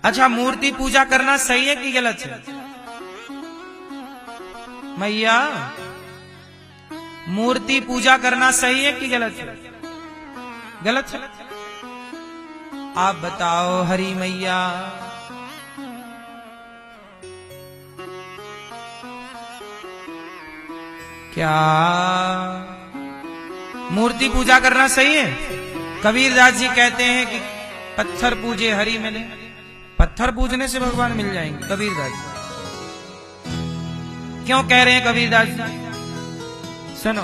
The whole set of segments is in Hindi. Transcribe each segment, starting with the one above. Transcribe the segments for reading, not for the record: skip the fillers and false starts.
अच्छा, मूर्ति पूजा करना सही है कि गलत है? मैया, मूर्ति पूजा करना सही है कि गलत है? गलत है। आप बताओ हरी मैया। क्या मूर्ति पूजा करना सही है? कबीरदास जी कहते हैं कि पत्थर पूजे हरि मिले। पत्थर पूजने से भगवान मिल जाएंगे? कबीरदास जी क्यों कह रहे हैं? कबीरदास जी सुनो,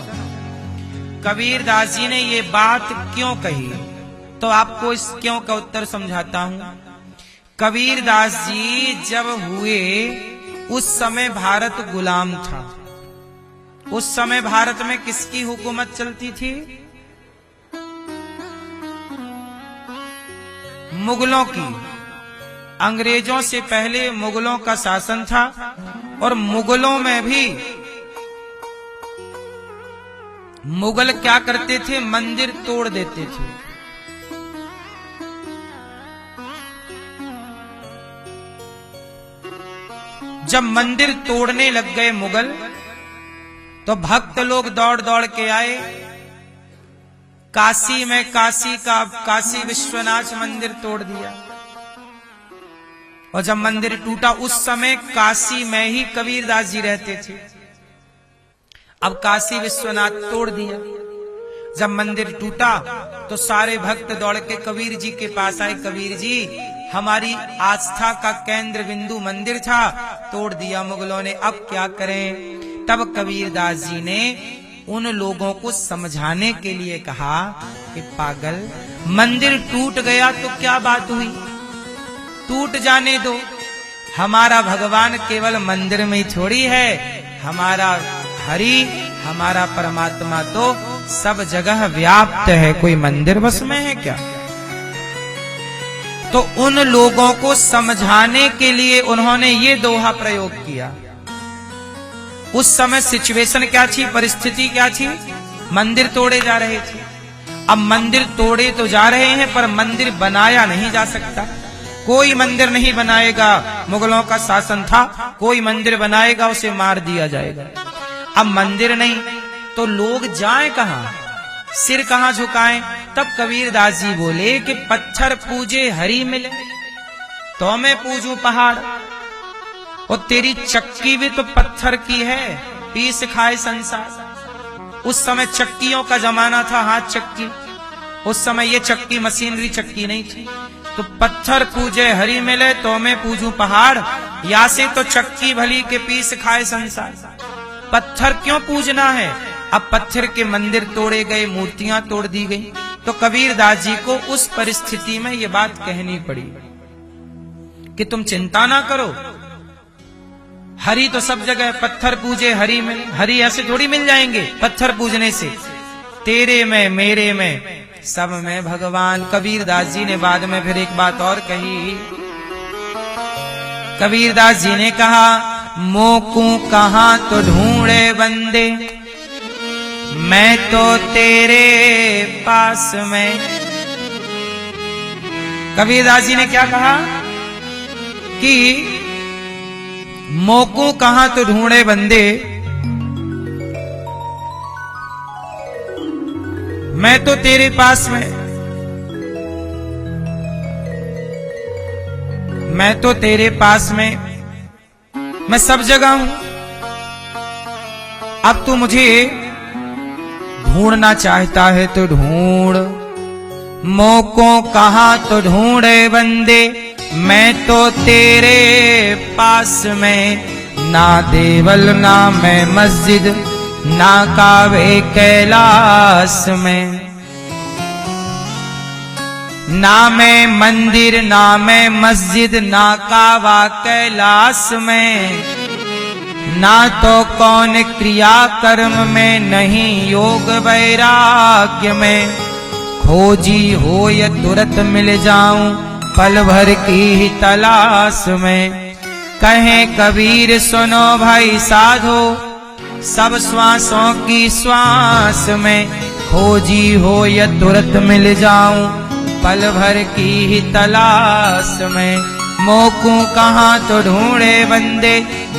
कबीरदास जी ने ये बात क्यों कही, तो आपको इस क्यों का उत्तर समझाता हूं। कबीरदास जी जब हुए उस समय भारत गुलाम था। उस समय भारत में किसकी हुकूमत चलती थी? मुगलों की। अंग्रेजों से पहले मुगलों का शासन था और मुगलों में भी मुगल क्या करते थे? मंदिर तोड़ देते थे। जब मंदिर तोड़ने लग गए मुगल, तो भक्त लोग दौड़ दौड़ के आए। काशी में काशी विश्वनाथ मंदिर तोड़ दिया। और जब मंदिर टूटा, उस समय काशी में ही कबीरदास जी रहते थे। अब काशी विश्वनाथ तोड़ दिया। जब मंदिर टूटा तो सारे भक्त दौड़ के कबीर जी के पास आए। कबीर जी, हमारी आस्था का केंद्र बिंदु मंदिर था, तोड़ दिया मुगलों ने, अब क्या करें? तब कबीरदास जी ने उन लोगों को समझाने के लिए कहा कि पागल, मंदिर टूट गया तो क्या बात हुई? टूट जाने दो। हमारा भगवान केवल मंदिर में ही थोड़ी है। हमारा हरि, हमारा परमात्मा तो सब जगह व्याप्त है। कोई मंदिर बस में है क्या? तो उन लोगों को समझाने के लिए उन्होंने ये दोहा प्रयोग किया। उस समय सिचुएशन क्या थी? परिस्थिति क्या थी? मंदिर तोड़े जा रहे थे। अब मंदिर तोड़े तो जा रहे हैं, पर मंदिर बनाया नहीं जा सकता। कोई मंदिर नहीं बनाएगा। मुगलों का शासन था, कोई मंदिर बनाएगा उसे मार दिया जाएगा। अब मंदिर नहीं तो लोग जाएं कहां? सिर कहां झुकाएं? तब कबीरदास जी बोले कि पत्थर पूजे हरि मिले, तो मैं पूजू पहाड़। और तेरी चक्की भी तो पत्थर की है, पीस खाए संसार। उस समय चक्कियों का जमाना था, हाथ चक्की। उस समय ये चक्की मशीनरी चक्की नहीं थी। तो पत्थर पूजे हरि मिले, तो मैं पूजू पहाड़। या से तो चक्की भली के पीस खाए संसार। पत्थर क्यों पूजना है? अब पत्थर के मंदिर तोड़े गए, मूर्तियां तोड़ दी गई। तो कबीरदास जी को उस परिस्थिति में ये बात कहनी पड़ी कि तुम चिंता ना करो, हरि तो सब जगह। पत्थर पूजे हरि मिले। हरि ऐसे थोड़ी मिल जाएंगे पत्थर पूजने से। तेरे में, मेरे में, सब में भगवान। कबीरदास जी ने बाद में फिर एक बात और कही। कबीरदास जी ने कहा, मोकू कहां तो ढूंढे बंदे, मैं तो तेरे पास में। कबीरदास जी ने क्या कहा कि मोकू कहां तो ढूंढे बंदे, मैं तो तेरे पास में। मैं तो तेरे पास में, मैं सब जगह हूं। अब तू मुझे ढूंढना चाहता है तो ढूंढ। मोको कहां तो ढूंढे बंदे, मैं तो तेरे पास में। ना देवल ना मैं मस्जिद, ना कावे कैलाश में। ना मैं मंदिर, ना मैं मस्जिद, ना कावा कैलाश में। ना तो कौन क्रिया कर्म में, नहीं योग वैराग्य में। खोजी हो या तुरंत मिल जाऊं, पल भर की ही तलाश में। कहे कबीर सुनो भाई साधो, सब श्वासों की श्वास में। खोजी हो या तुरंत मिल जाऊं, पल भर की ही तलाश में। मोकू कहाँ तो ढूंढे बंदे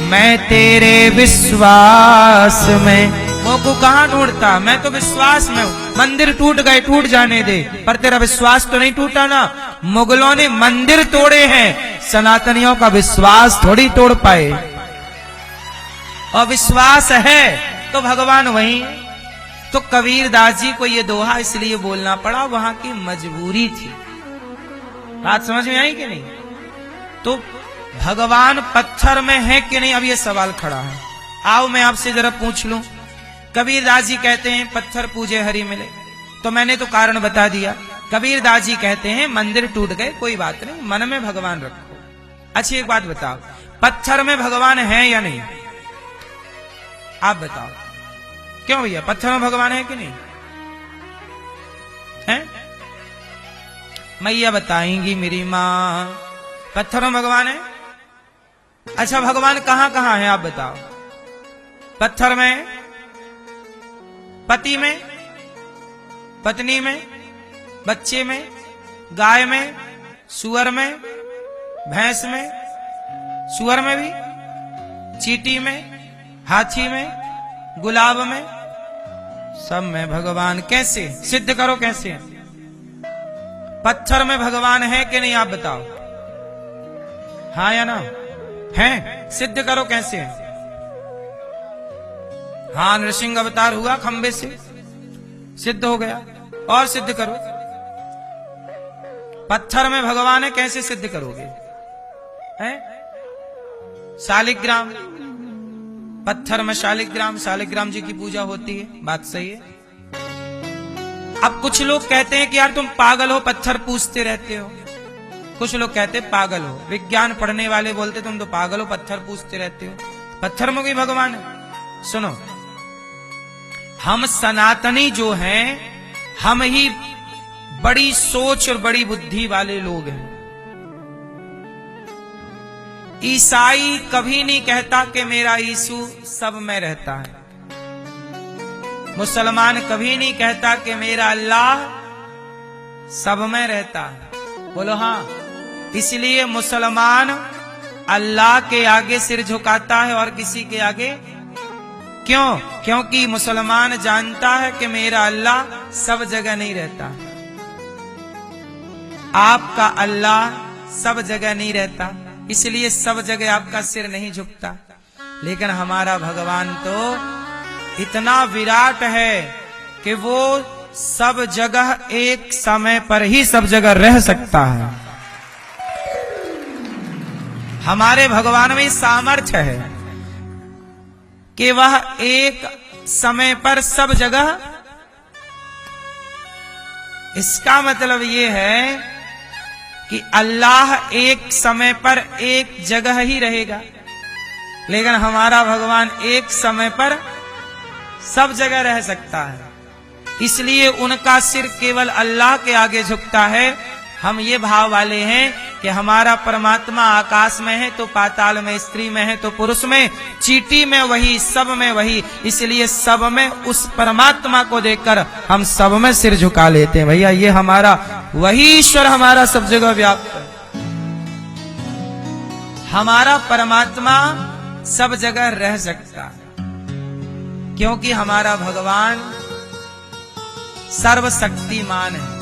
मैं तेरे विश्वास में। मोकू कहाँ ढूंढता, मैं तो विश्वास में हूँ। मंदिर टूट गए, टूट जाने दे, पर तेरा विश्वास तो नहीं टूटा ना। मुगलों ने मंदिर तोड़े हैं, सनातनियों का विश्वास थोड़ी तोड़ पाए। और विश्वास है तो भगवान वहीं। तो कबीरदास जी को ये दोहा इसलिए बोलना पड़ा, वहां की मजबूरी थी। बात समझ में आई कि नहीं? तो भगवान पत्थर में है कि नहीं, अब ये सवाल खड़ा है। आओ मैं आपसे जरा पूछ लूं। कबीरदास जी कहते हैं पत्थर पूजे हरि मिले, तो मैंने तो कारण बता दिया। कबीरदास जी कहते हैं मंदिर टूट गए, कोई बात नहीं, मन में भगवान रखो। अच्छी एक बात बताओ, पत्थर में भगवान है या नहीं? आप बताओ, क्यों भैया पत्थर में भगवान है कि नहीं है? मैया बताएंगी मेरी माँ, पत्थर में भगवान है। अच्छा भगवान कहां कहां है आप बताओ? पत्थर में, पति में, पत्नी में, बच्चे में, गाय में, सुअर में, भैंस में, सुअर में भी, चींटी में, हाथी में, गुलाब में, सब में भगवान। कैसे सिद्ध करो, कैसे? पत्थर में भगवान है कि नहीं आप बताओ? हाँ या ना? है? सिद्ध करो कैसे? हाँ, नृसिंह अवतार हुआ, खंबे से सिद्ध हो गया। और सिद्ध करो, पत्थर में भगवान है, कैसे सिद्ध करोगे? है? शालिग्राम, पत्थर में शालिग्राम, शालिग्राम जी की पूजा होती है, बात सही है। अब कुछ लोग कहते हैं कि यार तुम पागल हो, पत्थर पूजते रहते हो। कुछ लोग कहते पागल हो, विज्ञान पढ़ने वाले बोलते तुम तो पागल हो, पत्थर पूजते रहते हो। पत्थर में कोई भगवान है? सुनो, हम सनातनी जो हैं, हम ही बड़ी सोच और बड़ी बुद्धि वाले लोग हैं। ईसाई कभी नहीं कहता कि मेरा यीशु सब में रहता है। मुसलमान कभी नहीं कहता कि मेरा अल्लाह सब में रहता है। बोलो हाँ। इसलिए मुसलमान अल्लाह के आगे सिर झुकाता है और किसी के आगे क्यों? क्योंकि मुसलमान जानता है कि मेरा अल्लाह सब जगह नहीं रहता। आपका अल्लाह सब जगह नहीं रहता, इसलिए सब जगह आपका सिर नहीं झुकता। लेकिन हमारा भगवान तो इतना विराट है कि वो सब जगह एक समय पर ही सब जगह रह सकता है। हमारे भगवान में सामर्थ्य है कि वह एक समय पर सब जगह। इसका मतलब ये है कि अल्लाह एक समय पर एक जगह ही रहेगा, लेकिन हमारा भगवान एक समय पर सब जगह रह सकता है। इसलिए उनका सिर केवल अल्लाह के आगे झुकता है। हम ये भाव वाले हैं कि हमारा परमात्मा आकाश में है तो पाताल में, स्त्री में है तो पुरुष में, चींटी में वही, सब में वही। इसलिए सब में उस परमात्मा को देखकर हम सब में सिर झुका लेते हैं। भैया ये हमारा वही ईश्वर हमारा सब जगह व्याप्त है। हमारा परमात्मा सब जगह रह सकता है क्योंकि हमारा भगवान सर्वशक्तिमान है।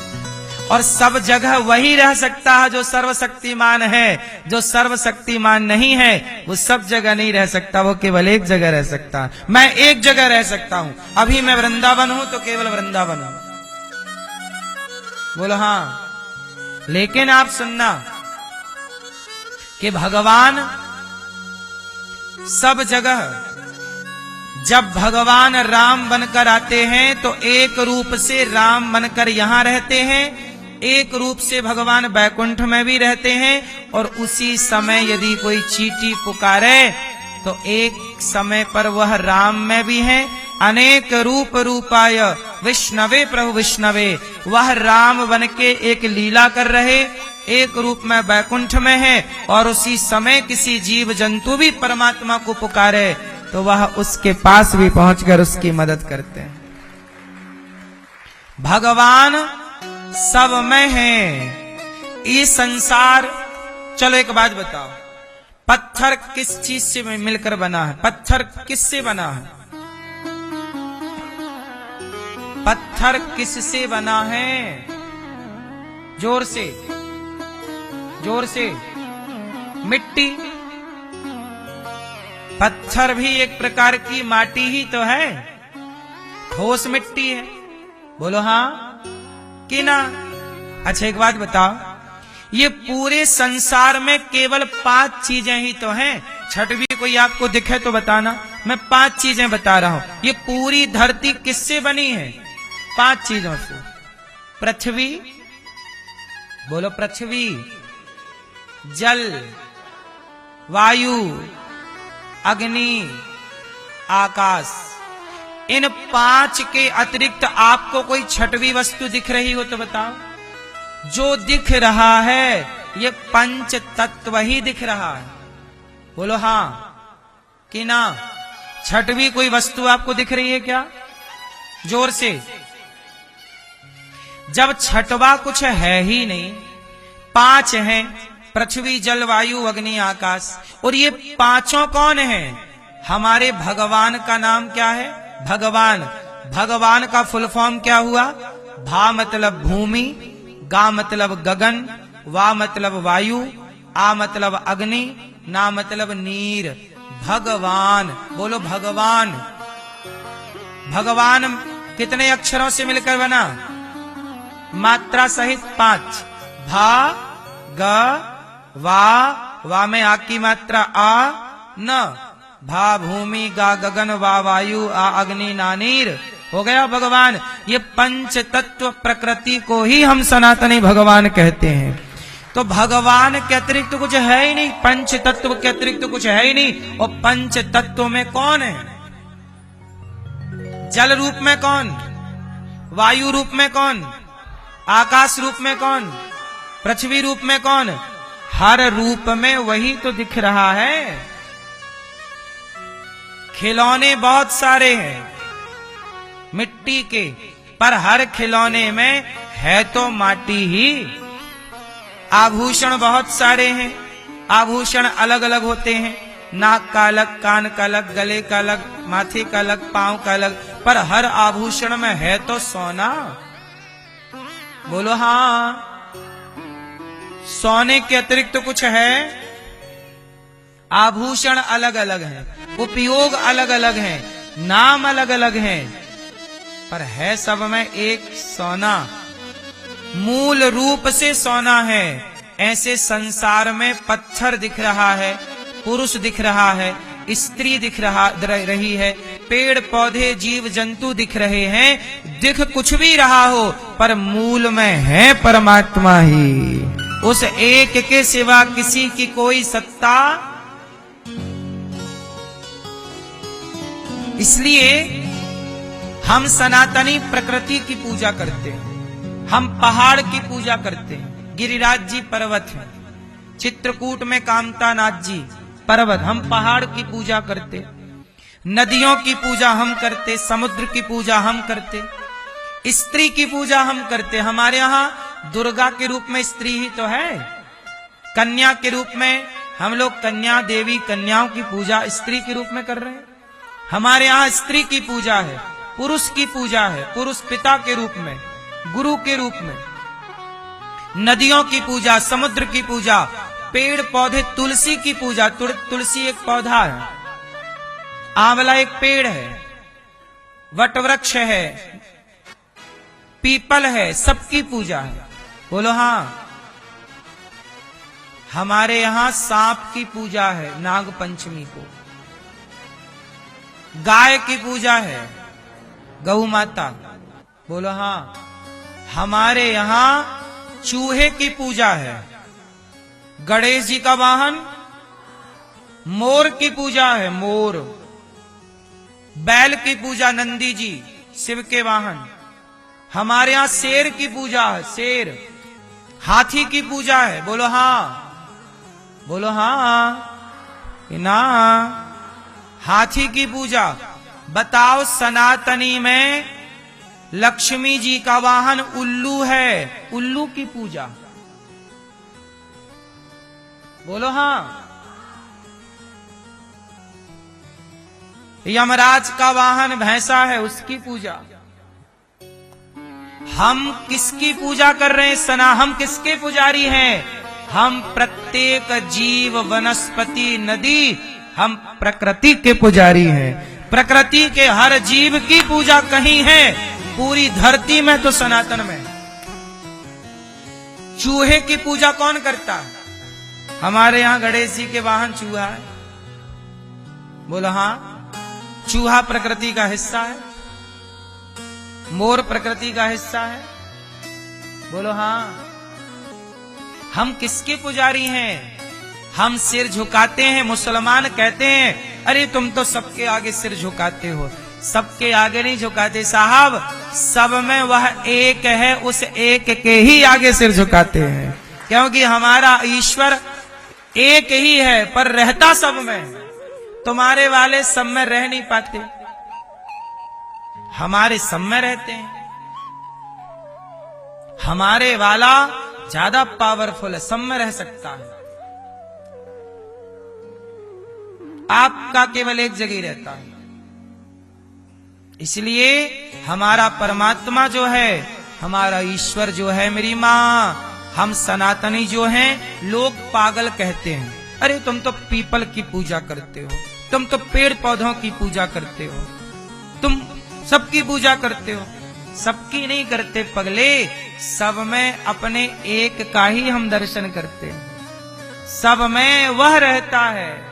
और सब जगह वही रह सकता है जो सर्वशक्तिमान है। जो सर्वशक्तिमान नहीं है वो सब जगह नहीं रह सकता, वो केवल एक जगह रह सकता है। मैं एक जगह रह सकता हूं, अभी मैं वृंदावन हूं तो केवल वृंदावन हूं। बोलो हाँ। लेकिन आप सुनना कि भगवान सब जगह, जब भगवान राम बनकर आते हैं तो एक रूप से राम बनकर यहां रहते हैं, एक रूप से भगवान बैकुंठ में भी रहते हैं। और उसी समय यदि कोई चींटी पुकारे तो एक समय पर वह राम में भी है। अनेक रूप रूपाय विष्णवे प्रभु विष्णवे, वह राम बन के एक लीला कर रहे, एक रूप में बैकुंठ में है। और उसी समय किसी जीव जंतु भी परमात्मा को पुकारे तो वह उसके पास भी पहुंचकर उसकी मदद करते हैं। भगवान सब में है। ये संसार चलो एक बात बताओ, पत्थर किस चीज से मिलकर बना है? पत्थर किससे बना है? पत्थर किससे बना है? जोर से, जोर से। मिट्टी। पत्थर भी एक प्रकार की माटी ही तो है, ठोस मिट्टी है। बोलो हाँ कि ना? अच्छा एक बात बताओ, ये पूरे संसार में केवल 5 चीजें ही तो हैं। छठवीं कोई आपको दिखे तो बताना। मैं 5 चीजें बता रहा हूं। ये पूरी धरती किससे बनी है? 5 चीजों से। पृथ्वी, बोलो पृथ्वी, जल, वायु, अग्नि, आकाश। इन 5 के अतिरिक्त आपको कोई छठवीं वस्तु दिख रही हो तो बताओ। जो दिख रहा है ये पंच तत्व ही दिख रहा है। बोलो हाँ कि ना? छठवीं कोई वस्तु आपको दिख रही है क्या? जोर से। जब छठवा कुछ है ही नहीं, 5 हैं, पृथ्वी, जल, वायु, अग्नि, आकाश, और ये 5 कौन हैं? हमारे भगवान का नाम क्या है? भगवान। भगवान का फुल फॉर्म क्या हुआ? भा मतलब भूमि, गा मतलब गगन, वा मतलब वायु, आ मतलब अग्नि, ना मतलब नीर। भगवान। बोलो भगवान। भगवान कितने अक्षरों से मिलकर बना? मात्रा सहित 5। भा, ग, वा में आ की मात्रा आ, न, भा भूमि, गा गगन, वा वायु, आ अग्नि, ना नीर। हो गया भगवान। ये पंच तत्व प्रकृति को ही हम सनातनी भगवान कहते हैं। तो भगवान के अतिरिक्त कुछ है ही नहीं, पंच तत्व के अतिरिक्त कुछ है ही नहीं। और पंच तत्व में कौन है? जल रूप में कौन? वायु रूप में कौन? आकाश रूप में कौन? पृथ्वी रूप में कौन? हर रूप में वही तो दिख रहा है। खिलौने बहुत सारे हैं मिट्टी के, पर हर खिलौने में है तो माटी ही। आभूषण बहुत सारे हैं, आभूषण अलग अलग होते हैं, नाक का अलग, कान का अलग, गले का अलग, माथे का अलग, पांव का अलग, पर हर आभूषण में है तो सोना। बोलो हाँ। सोने के अतिरिक्त तो कुछ है? आभूषण अलग अलग हैं, उपयोग अलग अलग हैं, नाम अलग अलग हैं, पर है सब में एक सोना। मूल रूप से सोना है। ऐसे संसार में पत्थर दिख रहा है, पुरुष दिख रहा है, स्त्री दिख रही है, पेड़ पौधे जीव जंतु दिख रहे हैं, दिख कुछ भी रहा हो पर मूल में है परमात्मा ही। उस एक के सिवा किसी की कोई सत्ता। इसलिए हम सनातनी प्रकृति की पूजा करते हैं, हम पहाड़ की पूजा करते हैं। गिरिराज जी पर्वत है, चित्रकूट में कामता नाथ जी पर्वत। हम पहाड़ की पूजा करते, नदियों की पूजा हम करते, समुद्र की पूजा हम करते, स्त्री की पूजा हम करते। हमारे यहाँ दुर्गा के रूप में स्त्री ही तो है, कन्या के रूप में हम लोग कन्या देवी, कन्याओं की पूजा स्त्री के रूप में कर रहे हैं। हमारे यहाँ स्त्री की पूजा है, पुरुष की पूजा है, पुरुष पिता के रूप में, गुरु के रूप में। नदियों की पूजा, समुद्र की पूजा, पेड़ पौधे, तुलसी की पूजा। तुलसी एक पौधा है, आंवला एक पेड़ है, वटवृक्ष है, पीपल है, सबकी पूजा है। बोलो हाँ। हमारे यहां सांप की पूजा है नाग पंचमी को, गाय की पूजा है, गौ माता। बोलो हाँ। हमारे यहां चूहे की पूजा है, गणेश जी का वाहन, मोर की पूजा है, मोर। बैल की पूजा नंदी जी, शिव के वाहन। हमारे यहां शेर की पूजा है, शेर। हाथी की पूजा है। बोलो हाँ, बोलो हाँ कि ना? हाथी की पूजा। बताओ, सनातनी में लक्ष्मी जी का वाहन उल्लू है, उल्लू की पूजा। बोलो हाँ। यमराज का वाहन भैंसा है, उसकी पूजा। हम किसकी पूजा कर रहे हैं सना? हम किसके पुजारी हैं? हम प्रत्येक जीव, वनस्पति, नदी, हम प्रकृति के पुजारी हैं। प्रकृति के हर जीव की पूजा कहीं है, पूरी धरती में तो सनातन में। चूहे की पूजा कौन करता है? हमारे यहां गणेश जी के वाहन चूहा है। बोलो हाँ। चूहा प्रकृति का हिस्सा है, मोर प्रकृति का हिस्सा है। बोलो हाँ। हम किसके पुजारी हैं? हम सिर झुकाते हैं। मुसलमान कहते हैं अरे तुम तो सबके आगे सिर झुकाते हो। सबके आगे नहीं झुकाते साहब, सब में वह एक है, उस एक के ही आगे सिर झुकाते हैं। क्योंकि हमारा ईश्वर एक ही है, पर रहता सब में। तुम्हारे वाले सब में रह नहीं पाते, हमारे सब में रहते हैं। हमारे वाला ज्यादा पावरफुल है, सब में रह सकता है। आपका केवल एक जगह रहता है। इसलिए हमारा परमात्मा जो है, हमारा ईश्वर जो है, मेरी मां, हम सनातनी जो हैं, लोग पागल कहते हैं। अरे तुम तो पीपल की पूजा करते हो, तुम तो पेड़ पौधों की पूजा करते हो, तुम सबकी पूजा करते हो। सबकी नहीं करते पगले, सब में अपने एक का ही हम दर्शन करते हैं। सब में वह रहता है।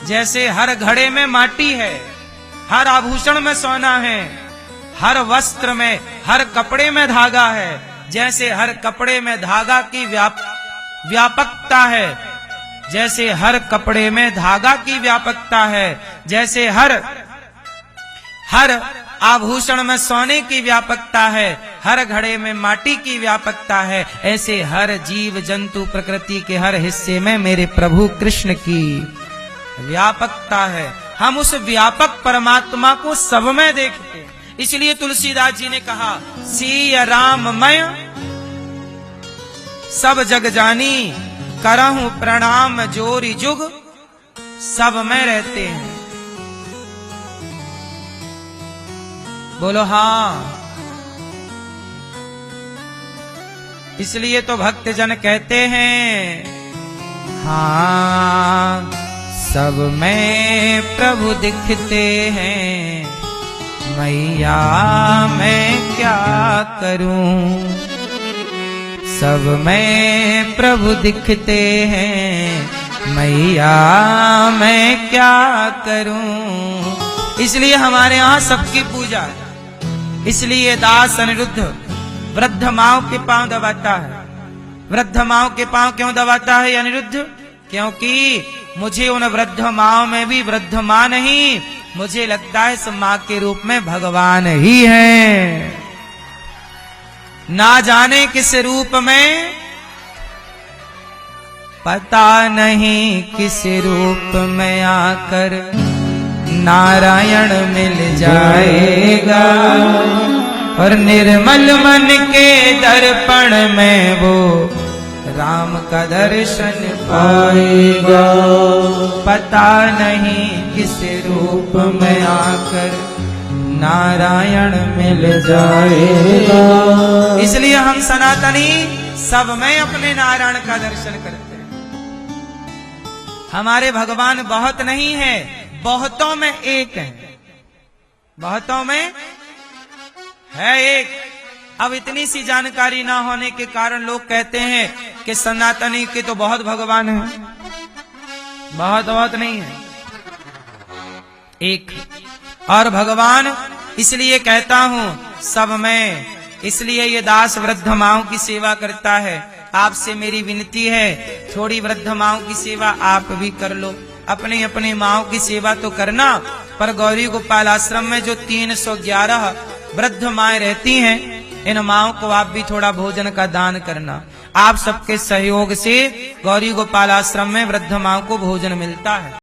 जैसे हर घड़े में माटी है, हर आभूषण में सोना है, हर वस्त्र में, हर कपड़े में धागा है। जैसे हर कपड़े में धागा की व्यापकता है, जैसे हर कपड़े में धागा की व्यापकता है, जैसे हर आभूषण में सोने की व्यापकता है, हर घड़े में माटी की व्यापकता है, ऐसे हर जीव जंतु प्रकृति के हर हिस्से में मेरे प्रभु कृष्ण की व्यापकता है। हम उस व्यापक परमात्मा को सब में देखते हैं। इसलिए तुलसीदास जी ने कहा, सिय राममय सब जग जानी, करहूं प्रणाम जोरी जुग, सब में रहते हैं। बोलो हाँ। इसलिए तो भक्तजन कहते हैं, हाँ सब में प्रभु दिखते हैं, मैया मैं क्या करूं। सब में प्रभु दिखते हैं, मैया मैं क्या करूं। इसलिए हमारे यहाँ सबकी पूजा है। इसलिए दास अनिरुद्ध वृद्ध माओ के पांव दबाता है। वृद्ध माओ के पांव क्यों दबाता है अनिरुद्ध? क्योंकि मुझे उन वृद्ध माओ में भी वृद्ध मां नहीं, मुझे लगता है इस मां के रूप में भगवान ही है। ना जाने किस रूप में, पता नहीं किस रूप में आकर नारायण मिल जाएगा, और निर्मल मन के दर्पण में वो राम का दर्शन पाएगा। पता नहीं किस रूप में आकर नारायण मिल जाएगा। इसलिए हम सनातनी सब में अपने नारायण का दर्शन करते हैं। हमारे भगवान बहुत नहीं है, बहुतों में एक है। बहुतों में है एक। अब इतनी सी जानकारी ना होने के कारण लोग कहते हैं कि सनातनी के तो बहुत भगवान हैं। बहुत नहीं है, एक। और भगवान इसलिए कहता हूं सब में, इसलिए ये दास वृद्ध माओं की सेवा करता है। आपसे मेरी विनती है, थोड़ी वृद्ध माओं की सेवा आप भी कर लो। अपनी अपनी माओं की सेवा तो करना, पर गौरी गोपाल आश्रम में जो 311 वृद्ध माएं रहती हैं, इन माओं को आप भी थोड़ा भोजन का दान करना। आप सबके सहयोग से गौरी गोपाल आश्रम में वृद्ध माओं को भोजन मिलता है।